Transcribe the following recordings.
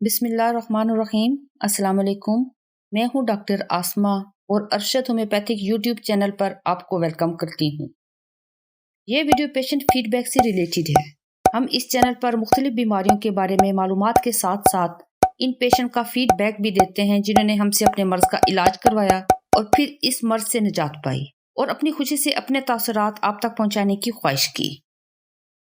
बिस्मिल्लाहिर्रहमानिर्रहीम। अस्सलाम वालेकुम। मैं हूं डॉक्टर आसमा और अरशद होम्योपैथिक यूट्यूब चैनल पर आपको वेलकम करती हूं। ये वीडियो पेशेंट फीडबैक से रिलेटेड है। हम इस चैनल पर मुख्तलिफ बीमारियों के बारे में मालूमात के साथ साथ इन पेशेंट का फीडबैक भी देते हैं जिन्होंने हमसे अपने मर्ज का इलाज करवाया और फिर इस मर्ज से निजात पाई और अपनी खुशी से अपने तासुरात आप तक पहुंचाने की ख्वाहिश की।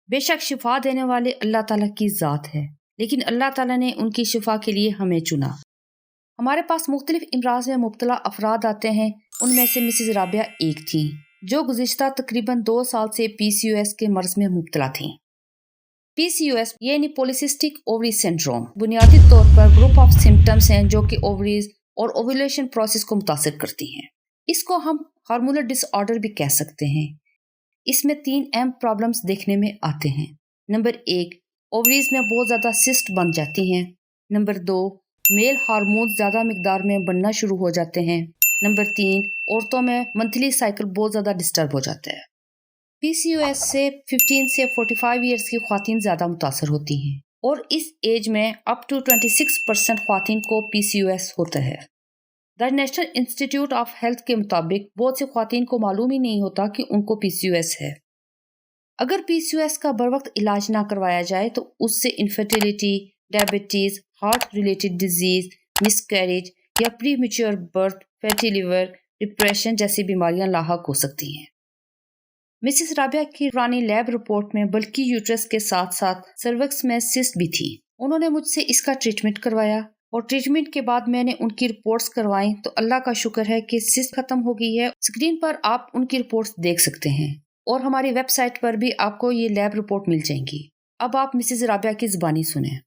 बेशक शिफा देने वाले अल्लाह ताला की ज़ात है, लेकिन अल्लाह ताला ने उनकी शिफा के लिए हमें चुना। हमारे पास मुख्तलिफ इमराज में मुब्तला अफराद आते हैं। उनमें से मिसेस राबिया एक थी जो गुज़िश्ता तकरीबन 2 साल से PCOS के मर्ज में मुब्तला थी। PCOS यानी पॉलीसिस्टिक ओवरी सिंड्रोम बुनियादी तौर पर ग्रुप ऑफ सिम्टम्स हैं जो कि ओवरीज और ओव्यूलेशन प्रोसेस को मुतासिर करती हैं। इसको हम हार्मोनल डिसऑर्डर भी कह सकते हैं। इसमें 3 अहम प्रॉब्लम्स देखने में आते हैं। नंबर 1, ओवरीज में बहुत ज़्यादा सिस्ट बन जाती हैं। नंबर 2, मेल हार्मोन ज़्यादा मिकदार में बनना शुरू हो जाते हैं। नंबर 3, औरतों में मंथली साइकिल बहुत ज़्यादा डिस्टर्ब हो जाता है। PCOS से 15 से 45 ईयर्स की ख्वातीन ज़्यादा मुतासर होती हैं और इस एज में अप टू 26% ख्वातीन को PCOS होता है। The national institute of health के मुताबिक बहुत से ख्वातीन को मालूम ही नहीं होता कि उनको PCOS है। अगर PCOS का बर वक्त इलाज ना करवाया जाए तो उससे infertility, diabetes, heart related diseases, miscarriage या premature birth, fatty liver, depression जैसी बीमारियां लाहक हो सकती हैं। मिसेस राबिया की पुरानी लैब रिपोर्ट में बल्कि यूट्रस के साथ साथ सर्विक्स में सिस्ट भी थी। उन्होंने मुझसे इसका ट्रीटमेंट करवाया और ट्रीटमेंट के बाद मैंने उनकी रिपोर्ट्स करवाई तो अल्लाह का शुक्र है कि सिस्ट खत्म हो गई है। स्क्रीन पर आप उनकी रिपोर्ट्स देख सकते हैं और हमारी वेबसाइट पर भी आपको ये लैब रिपोर्ट मिल जाएंगी। अब आप मिसेस राबिया की ज़ुबानी सुने।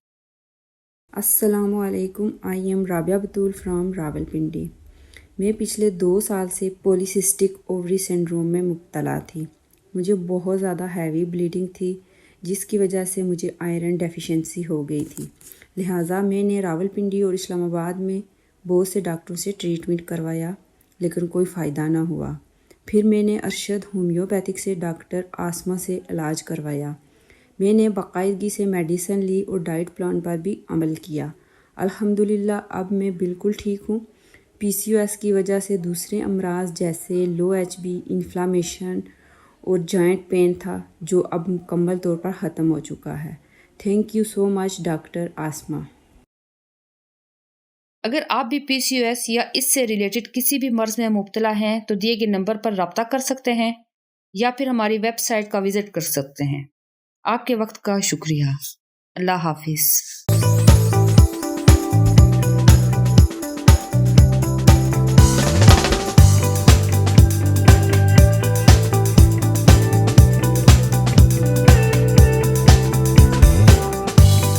अस्सलामु अलैकुम। I am Rabia Batool from Rawalpindi. मैं पिछले 2 साल से पॉलीसिस्टिक ओवरी सिंड्रोम में मुब्तला थी। मुझे बहुत ज़्यादा हैवी ब्लीडिंग थी जिसकी वजह से मुझे आयरन डेफिशिएंसी हो गई थी। लिहाजा मैंने रावलपिंडी और इस्लामाबाद में बहुत से डॉक्टरों से ट्रीटमेंट करवाया लेकिन कोई फ़ायदा ना हुआ। फिर मैंने अरशद होम्योपैथिक से डॉक्टर आसमा से इलाज करवाया। मैंने बाकायदगी से मेडिसिन ली और डाइट प्लान पर भी अमल किया। अल्हम्दुलिल्लाह अब मैं बिल्कुल ठीक हूँ। PCOS की वजह से दूसरे अमराज जैसे लो HB, इन्फ्लामेशन और जॉइंट पेन था जो अब मुकम्मल तौर पर ख़त्म हो चुका है। Thank you so much doctor Asma. अगर आप भी PCOS या इससे रिलेटेड किसी भी मर्ज में मुब्तला हैं तो दिए गए नंबर पर रब्ता कर सकते हैं या फिर हमारी वेबसाइट का विजिट कर सकते हैं। आपके वक्त का शुक्रिया। अल्लाह हाफिज़।